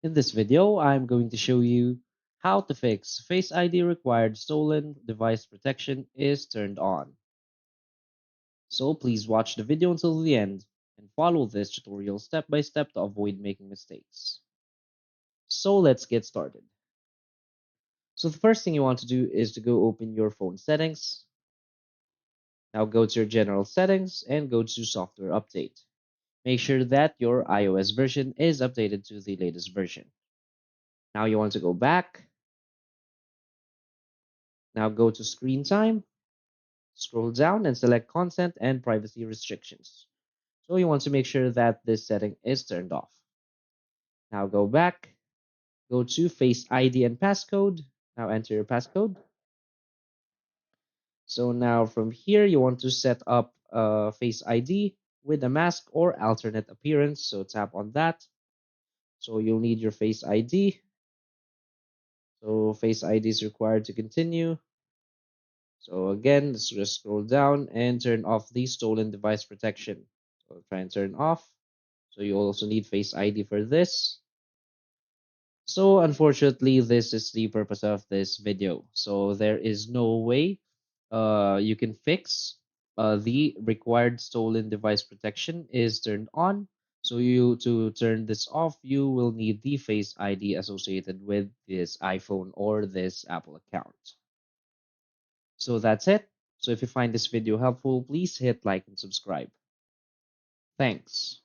In this video, I'm going to show you how to fix Face ID required stolen device protection is turned on. So please watch the video until the end and follow this tutorial step by step to avoid making mistakes. So let's get started. So the first thing you want to do is to go open your phone settings. Now go to your general settings and go to software update. Make sure that your iOS version is updated to the latest version. Now you want to go back. Now go to screen time. Scroll down and select content and privacy restrictions. So you want to make sure that this setting is turned off. Now go back, go to Face ID and passcode. Now enter your passcode. So now from here, you want to set up Face ID with a mask or alternate appearance. So tap on that. So you'll need your Face ID. So Face ID is required to continue. So again, let's just scroll down and turn off the stolen device protection. So try and turn off. So you also need Face ID for this. So unfortunately, this is the purpose of this video. So there is no way you can fix the required stolen device protection is turned on. So you to turn this off, you will need the Face ID associated with this iPhone or this Apple account. So that's it. So if you find this video helpful, please hit like and subscribe. Thanks.